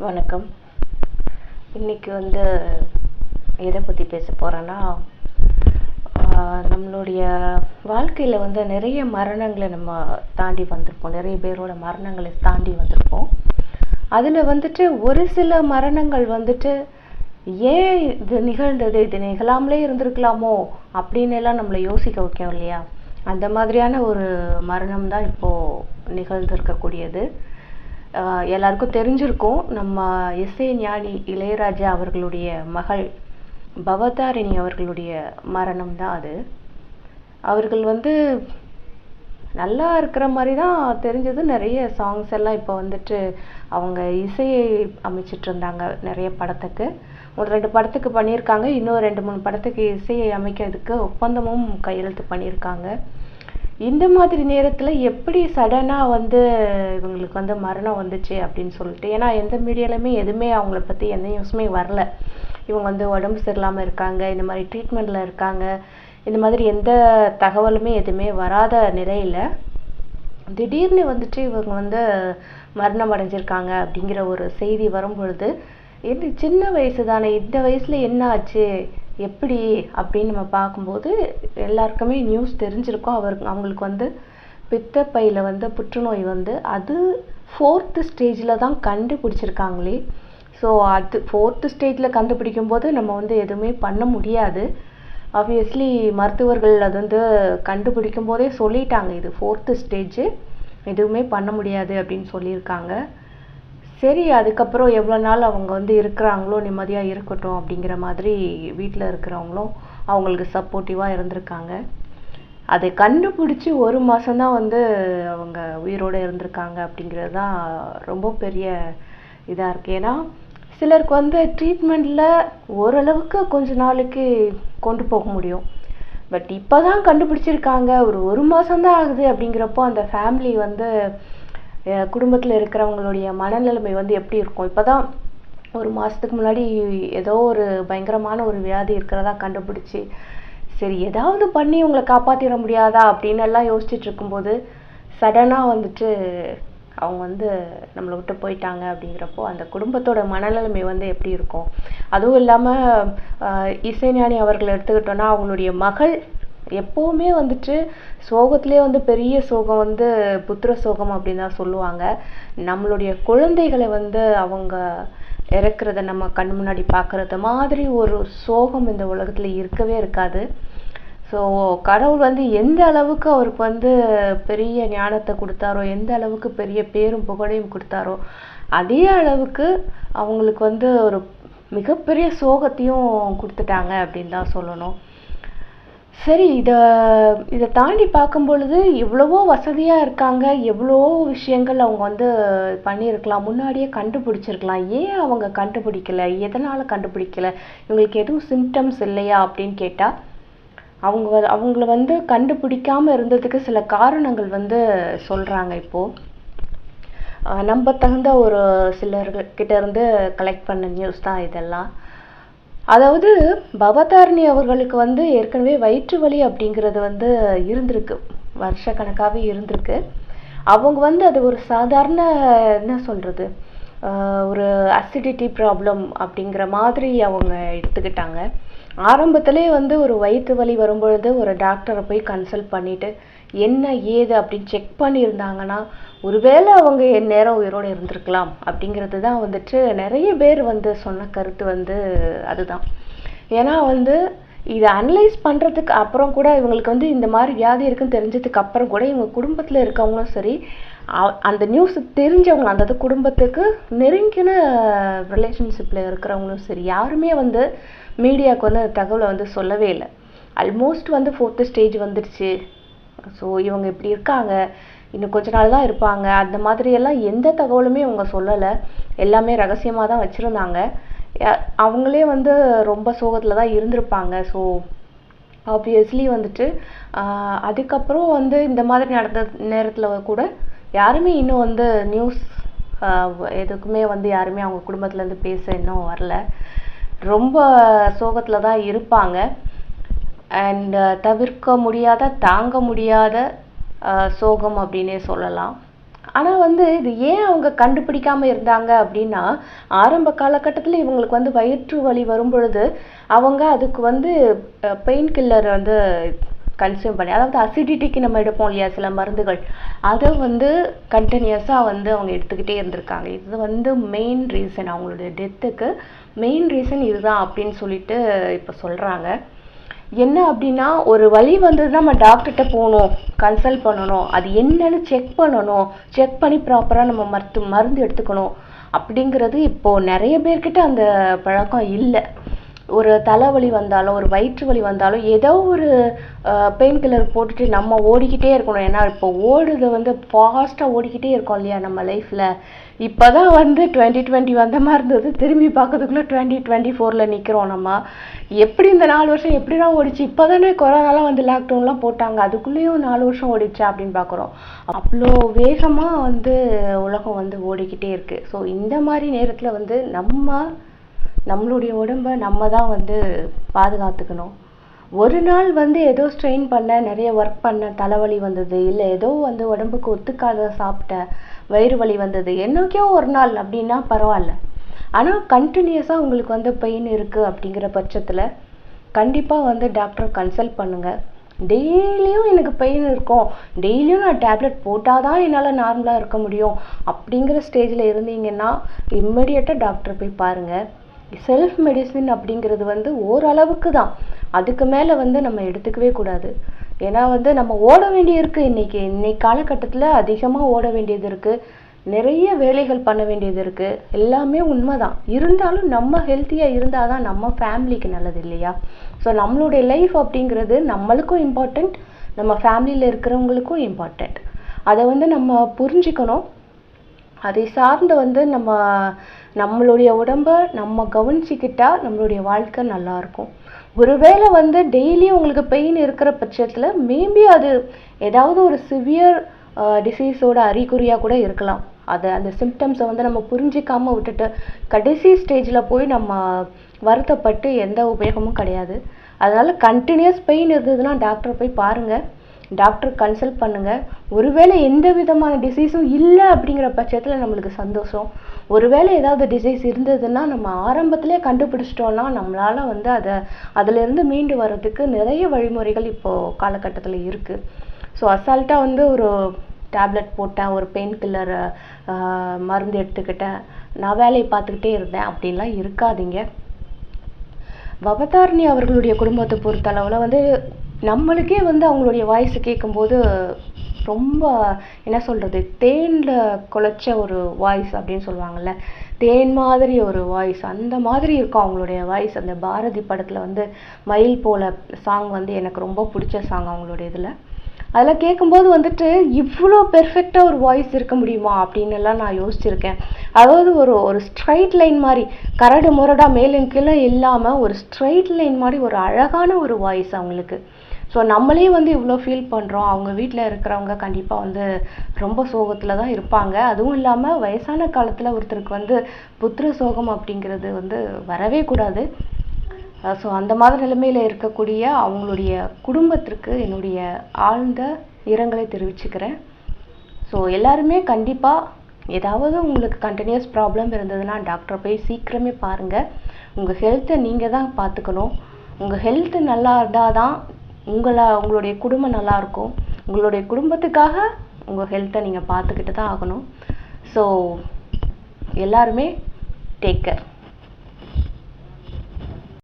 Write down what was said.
வணக்கம். இன்னைக்கு எதை பற்றி பேச போகிறேன்னா, நம்மளுடைய வாழ்க்கையில் நிறைய மரணங்களை நம்ம தாண்டி வந்திருப்போம். நிறைய பேரோட மரணங்களை தாண்டி வந்திருப்போம். அதில் ஒரு சில மரணங்கள் ஏன் இது நிகழ்ந்தது, இது நிகழாமலே இருந்திருக்கலாமோ அப்படின்னு எல்லாம் நம்மளை யோசிக்க வைக்கும் இல்லையா? அந்த மாதிரியான ஒரு மரணம் தான் இப்போது நிகழ்ந்திருக்கக்கூடியது. எல்லாருக்கும் தெரிஞ்சிருக்கும், நம்ம இசை ஞானி இளையராஜா அவர்களுடைய மகள் பவதாரிணி அவர்களுடைய மரணம் தான் அது. அவர்கள் நல்லா இருக்கிற மாதிரி தான் தெரிஞ்சது. நிறைய சாங்ஸ் எல்லாம் இப்போ அவங்க இசையை அமைச்சிட்டு இருந்தாங்க. நிறைய படத்துக்கு, ஒரு 2 படத்துக்கு பண்ணியிருக்காங்க. இன்னும் 2-3 படத்துக்கு இசையை அமைக்கிறதுக்கு ஒப்பந்தமும் கையெழுத்து பண்ணியிருக்காங்க. இந்த மாதிரி நேரத்தில் எப்படி சடனாக இவங்களுக்கு மரணம் வந்துச்சு அப்படின்னு சொல்லிட்டு, ஏன்னா எந்த மீடியாலுமே எதுவுமே அவங்கள பற்றி எந்த நியூஸுமே வரல. இவங்க உடம்பு சரியில்லாமல் இருக்காங்க, இந்த மாதிரி ட்ரீட்மெண்ட்டில் இருக்காங்க, இந்த மாதிரி எந்த தகவலுமே எதுவுமே வராத நிலையில் திடீர்னு இவங்க மரணம் அடைஞ்சிருக்காங்க அப்படிங்கிற ஒரு செய்தி வரும் பொழுது, சின்ன வயசு தானே, இந்த வயசில் என்ன ஆச்சு, எப்படி அப்படின்னு நம்ம பார்க்கும்போது எல்லாருக்குமே நியூஸ் தெரிஞ்சிருக்கும். அவங்களுக்கு பித்தப்பையில் புற்றுநோய் அது 4th ஸ்டேஜில் தான் கண்டுபிடிச்சிருக்காங்களே. ஸோ அது 4th ஸ்டேஜில் கண்டுபிடிக்கும் போது நம்ம எதுவுமே பண்ண முடியாது. ஆப்வியஸ்லி மருத்துவர்கள் அது கண்டுபிடிக்கும் போதே சொல்லிட்டாங்க, இது 4th ஸ்டேஜ், எதுவுமே பண்ண முடியாது அப்படின்னு சொல்லியிருக்காங்க. சரி, அதுக்கப்புறம் எவ்வளோ நாள் அவங்க இருக்கிறாங்களோ நிம்மதியாக இருக்கட்டும் அப்படிங்கிற மாதிரி வீட்டில் இருக்கிறவங்களும் அவங்களுக்கு சப்போர்ட்டிவாக இருந்திருக்காங்க. அதை கண்டுபிடிச்சி 1 மாதம்தான் அவங்க உயிரோடு இருந்திருக்காங்க. அப்படிங்கிறது தான் ரொம்ப பெரிய இதாக இருக்குது. ஏன்னா சிலருக்கு ட்ரீட்மெண்ட்டில் ஓரளவுக்கு கொஞ்ச நாளைக்கு கொண்டு போக முடியும். பட் இப்போ தான் கண்டுபிடிச்சிருக்காங்க, ஒரு மாதம்தான் ஆகுது. அப்படிங்கிறப்போ அந்த ஃபேமிலி குடும்பத்தில் இருக்கிறவங்களுடைய மனநிலைமை எப்படி இருக்கும்? இப்போ தான் 1 மாதத்துக்கு முன்னாடி ஏதோ ஒரு பயங்கரமான ஒரு வியாதி இருக்கிறதா கண்டுபிடிச்சி, சரி ஏதாவது பண்ணி உங்களை காப்பாற்றிட முடியாதா அப்படின்னு எல்லாம் யோசிச்சுட்டு இருக்கும்போது சடனாக அவங்க நம்மளை விட்டு போயிட்டாங்க. அப்படிங்கிறப்போ அந்த குடும்பத்தோட மனநிலைமை எப்படி இருக்கும்? அதுவும் இல்லாமல் இசைஞானி அவர்கள் எடுத்துக்கிட்டோன்னா, அவங்களுடைய மகள் எப்போவுமே சோகத்திலே பெரிய சோகம் புத்திர சோகம் அப்படின்னு தான் சொல்லுவாங்க. நம்மளுடைய குழந்தைகளை அவங்க இறக்குறத நம்ம கண் முன்னாடி பார்க்குறது மாதிரி ஒரு சோகம் இந்த உலகத்தில் இருக்கவே இருக்காது. ஸோ கடவுள் எந்த அளவுக்கு அவருக்கு பெரிய ஞானத்தை கொடுத்தாரோ, எந்த அளவுக்கு பெரிய பேரும் புகழையும் கொடுத்தாரோ, அதே அளவுக்கு அவங்களுக்கு ஒரு மிகப்பெரிய சோகத்தையும் கொடுத்துட்டாங்க அப்படின்னு தான் சொல்லணும். சரி, இதை தாண்டி பார்க்கும் பொழுது எவ்வளவோ வசதியாக இருக்காங்க, எவ்வளோ விஷயங்கள் அவங்க பண்ணியிருக்கலாம், முன்னாடியே கண்டுபிடிச்சிருக்கலாம். ஏன் அவங்க கண்டுபிடிக்கலை, எதனால் கண்டுபிடிக்கலை, இவங்களுக்கு எதுவும் சிம்டம்ஸ் இல்லையா அப்படின்னு கேட்டால், அவங்கள கண்டுபிடிக்காமல் இருந்ததுக்கு சில காரணங்கள் சொல்கிறாங்க. இப்போது நம்ப தகுந்த ஒரு சிலர்கிட்ட இருந்து கலெக்ட் பண்ண நியூஸ் தான் இதெல்லாம். அதாவது பவதாரிணி அவர்களுக்கு ஏற்கனவே வயிற்று வலி அப்படிங்கிறது இருந்திருக்கு, வருஷக்கணக்காகவே இருந்திருக்கு. அவங்க அது ஒரு சாதாரண, என்ன சொல்கிறது, ஒரு அசிடிட்டி ப்ராப்ளம் அப்படிங்கிற மாதிரி அவங்க எடுத்துக்கிட்டாங்க. ஆரம்பத்திலே ஒரு வயிற்று வலி வரும்பொழுது ஒரு டாக்டரை போய் கன்சல்ட் பண்ணிவிட்டு என்ன ஏது அப்படின்னு செக் பண்ணியிருந்தாங்கன்னா, ஒருவேளை அவங்க நேரம் உயிரோடு இருந்திருக்கலாம். அப்படிங்கிறது தான் நிறைய பேர் சொன்ன கருத்து அதுதான். ஏன்னா இதை அனலைஸ் பண்ணுறதுக்கு அப்புறம் கூட இவங்களுக்கு இந்த மாதிரி வியாதி இருக்குன்னு தெரிஞ்சதுக்கு அப்புறம் கூட இவங்க குடும்பத்தில் இருக்கவங்களும் சரி, அந்த நியூஸ் தெரிஞ்சவங்க, அந்த குடும்பத்துக்கு நெருங்கின ரிலேஷன்ஷிப்பில் இருக்கிறவங்களும் சரி, யாருமே மீடியாவுக்கு அந்த தகவலை சொல்லவே இல்லை. ஆல்மோஸ்ட் 4th ஸ்டேஜ் வந்துடுச்சு, ஸோ இவங்க இப்படி இருக்காங்க, இன்னும் கொஞ்ச நாள் தான் இருப்பாங்க, அந்த மாதிரியெல்லாம் எந்த தகவலுமே அவங்க சொல்லலை. எல்லாமே ரகசியமாக தான் வச்சுருந்தாங்க. அவங்களே ரொம்ப சோகத்தில் தான் இருந்திருப்பாங்க. ஸோ ஆப்வியஸ்லி அதுக்கப்புறம் இந்த மாதிரி நடந்த நேரத்தில் கூட யாருமே இன்னும் நியூஸ் எதுக்குமே யாருமே அவங்க குடும்பத்துலேருந்து பேச இன்னும் வரல. ரொம்ப சோகத்தில் தான் இருப்பாங்க. அண்ட் தவிர்க்க முடியாத, தாங்க முடியாத சோகம் அப்படின்னே சொல்லலாம். ஆனால் வந்து இது ஏன் அவங்க கண்டுபிடிக்காமல் இருந்தாங்க அப்படின்னா, ஆரம்ப காலகட்டத்தில் இவங்களுக்கு வந்து வயிற்று வலி வரும் பொழுது அவங்க அதுக்கு வந்து பெயின் கில்லர் வந்து கன்சியூம் பண்ணி, அதாவது அசிடிட்டிக்கு நம்ம எடுப்போம் இல்லையா சில மருந்துகள், அதை வந்து கண்டினியூஸாக வந்து அவங்க எடுத்துக்கிட்டே இருந்திருக்காங்க. இது வந்து மெயின் ரீசன், அவங்களுடைய டெத்துக்கு மெயின் ரீசன் இதுதான் அப்படின்னு சொல்லிட்டு இப்போ சொல்கிறாங்க. என்ன அப்படின்னா, ஒரு வலி வந்ததுன்னா நம்ம டாக்டர்கிட்ட போகணும், கன்சல்ட் பண்ணணும், அது என்னன்னு செக் பண்ணணும், செக் பண்ணி ப்ராப்பராக நம்ம மருந்து எடுத்துக்கணும் அப்படிங்கிறது இப்போது நிறைய பேர்கிட்ட அந்த பழக்கம் இல்லை. ஒரு தலைவலி வந்தாலும் ஒரு வயிற்று வலி வந்தாலும் ஏதோ ஒரு பெயின் கில்லர் போட்டுட்டு நம்ம ஓடிக்கிட்டே இருக்கணும். ஏன்னா இப்போ ஓடுது வந்து ஃபாஸ்ட்டாக ஓடிக்கிட்டே இருக்கோம் இல்லையா நம்ம லைஃப்பில். இப்போ தான் வந்து 2020 வந்த மாதிரி இருந்தது, திரும்பி பார்க்கறதுக்குள்ளே 2024 நிற்கிறோம். நம்ம எப்படி இந்த 4 வருஷம் எப்படிலாம் ஓடிச்சு, இப்போ தானே கொரோனாலாம் வந்து லாக்டவுன்லாம் போட்டாங்க, அதுக்குள்ளேயும் 4 வருஷம் ஓடிச்சா அப்படின்னு பார்க்குறோம். அவ்வளோ வேகமாக வந்து உலகம் வந்து ஓடிக்கிட்டே இருக்குது. ஸோ இந்த மாதிரி நேரத்தில் வந்து நம்மளுடைய உடம்பை நம்ம தான் வந்து பாதுகாத்துக்கணும். ஒரு நாள் வந்து ஏதோ ஸ்ட்ரெயின் பண்ண, நிறைய ஒர்க் பண்ண, தலைவலி வந்தது, இல்லை ஏதோ வந்து உடம்புக்கு ஒத்துக்காத சாப்பிட்ட வயிறு வலி வந்தது, என்னைக்கோ ஒரு நாள் அப்படின்னா பரவாயில்ல. ஆனால் கண்டினியூஸாக உங்களுக்கு வந்து பெயின் இருக்குது அப்படிங்கிற பட்சத்தில் கண்டிப்பாக வந்து டாக்டரை கன்சல்ட் பண்ணுங்கள். டெய்லியும் எனக்கு பெயின் இருக்கும், டெய்லியும் நான் டேப்லெட் போட்டால் தான் என்னால் நார்மலாக இருக்க முடியும் அப்படிங்கிற ஸ்டேஜில் இருந்தீங்கன்னா இம்மிடியட்டாக டாக்டரை போய் பாருங்கள். செல்ஃப் மெடிசின் அப்படிங்கிறது வந்து ஓரளவுக்கு தான், அதுக்கு மேலே வந்து நம்ம எடுத்துக்கவே கூடாது. ஏன்னா வந்து நம்ம ஓட வேண்டியது இருக்குது, இன்னைக்கு காலகட்டத்தில் அதிகமாக ஓட வேண்டியது இருக்குது, நிறைய வேலைகள் பண்ண வேண்டியது இருக்குது, எல்லாமே உண்மைதான். இருந்தாலும் நம்ம ஹெல்த்தியாக இருந்தால் தான் நம்ம ஃபேமிலிக்கு நல்லது இல்லையா? ஸோ நம்மளுடைய லைஃப் அப்படிங்கிறது நம்மளுக்கும் இம்பார்ட்டண்ட், நம்ம ஃபேமிலியில் இருக்கிறவங்களுக்கும் இம்பார்ட்டண்ட். அதை வந்து நம்ம புரிஞ்சுக்கணும். அதை சார்ந்து வந்து நம்மளுடைய உடம்பை நம்ம கவனிச்சிக்கிட்டா நம்மளுடைய வாழ்க்கை நல்லாயிருக்கும். ஒருவேளை வந்து டெய்லியும் உங்களுக்கு பெயின் இருக்கிற பட்சத்தில் மேபி அது ஏதாவது ஒரு சிவியர் டிசீஸோட அறிகுறியாக கூட இருக்கலாம். அந்த சிம்டம்ஸை வந்து நம்ம புரிஞ்சிக்காமல் விட்டுட்டு கடைசி ஸ்டேஜில் போய் நம்ம வருத்தப்பட்டு எந்த உபயோகமும் கிடையாது. அதனால் கண்டினியூஸ் பெயின் இருந்ததுன்னா டாக்டரை போய் பாருங்கள், டாக்டர் கன்சல்ட் பண்ணுங்கள். ஒருவேளை எந்த விதமான டிசீஸும் இல்லை அப்படிங்கிற பட்சத்தில் நம்மளுக்கு சந்தோஷம். ஒருவேளை ஏதாவது டிசீஸ் இருந்ததுன்னா நம்ம ஆரம்பத்திலே கண்டுபிடிச்சிட்டோன்னா நம்மளால் வந்து அதிலிருந்து மீண்டு வர்றதுக்கு நிறைய வழிமுறைகள் இப்போது காலகட்டத்தில் இருக்குது. ஸோ அசால்ட்டாக வந்து ஒரு டேப்லெட் போட்டேன், ஒரு பெயின் கில்லர் மருந்து எடுத்துக்கிட்டேன், நான் வேலையை பார்த்துக்கிட்டே இருந்தேன் அப்படின்லாம் இருக்காதீங்க. பவதாரணி அவர்களுடைய குடும்பத்தை பொறுத்தளவில் வந்து நம்மளுக்கே வந்து அவங்களுடைய வாய்ஸ் கேட்கும்போது ரொம்ப என்ன சொல்கிறது, தேனில் குழைச்ச ஒரு வாய்ஸ் அப்படின்னு சொல்லுவாங்கள்ல, தேன் மாதிரி ஒரு வாய்ஸ், அந்த மாதிரி இருக்கும் அவங்களுடைய வாய்ஸ். அந்த பாரதி படத்தில் வந்து மயில் போல சாங் வந்து எனக்கு ரொம்ப பிடிச்ச சாங் அவங்களுடைய இதில். அதெல்லாம் கேட்கும்போது வந்துட்டு இவ்வளோ பெர்ஃபெக்டாக ஒரு வாய்ஸ் இருக்க முடியுமா அப்படின்னு எல்லாம் நான் யோசிச்சிருக்கேன். அதாவது ஒரு ஸ்ட்ரைட் லைன் மாதிரி, கரடு முரடாக மேலும் கீழே இல்லாமல் ஒரு ஸ்ட்ரைட் லைன் மாதிரி ஒரு அழகான ஒரு வாய்ஸ் அவங்களுக்கு. ஸோ நம்மளே வந்து இவ்வளோ ஃபீல் பண்ணுறோம், அவங்க வீட்டில் இருக்கிறவங்க கண்டிப்பாக வந்து ரொம்ப சோகத்தில் தான் இருப்பாங்க. அதுவும் இல்லாமல் வயசான காலத்தில் ஒருத்தருக்கு வந்து புத்திர சோகம் அப்படிங்கிறது வந்து வரவே கூடாது. ஸோ அந்த மாதிரி நிலைமையில் இருக்கக்கூடிய அவங்களுடைய குடும்பத்திற்கு என்னுடைய ஆழ்ந்த இரங்கலை தெரிவிச்சுக்கிறேன். ஸோ எல்லாருமே கண்டிப்பாக ஏதாவது உங்களுக்கு கண்டினியூஸ் ப்ராப்ளம் இருந்ததுன்னா டாக்டரை போய் சீக்கிரமே பாருங்கள். உங்கள் ஹெல்த்தை நீங்கள் தான் பார்த்துக்கணும். உங்கள் ஹெல்த்து நல்லா இருந்தால் தான் உங்களுடைய குடும்பம் நல்லாயிருக்கும். உங்களுடைய குடும்பத்துக்காக உங்கள் ஹெல்த்தை நீங்கள் பார்த்துக்கிட்டு தான் ஆகணும். ஸோ எல்லாருமே டேக் கேர்.